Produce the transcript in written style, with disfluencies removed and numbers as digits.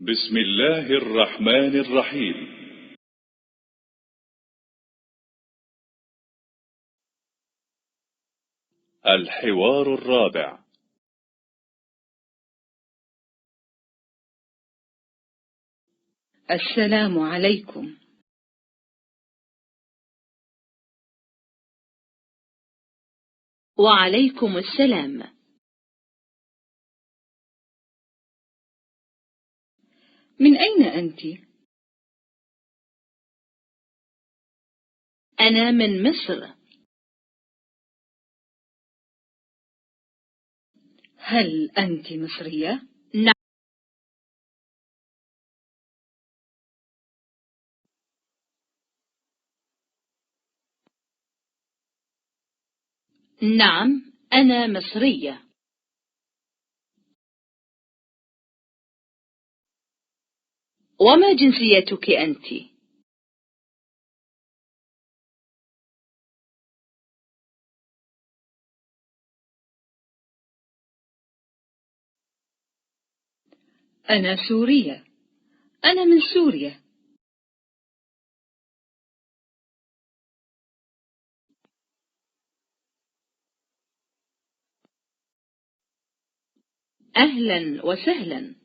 بسم الله الرحمن الرحيم. الحوار الرابع. السلام عليكم. وعليكم السلام. من أين أنت؟ أنا من مصر. هل أنت مصرية؟ نعم. نعم، أنا مصرية. وما جنسيتك أنت؟ أنا سورية. أنا من سوريا. أهلا وسهلا.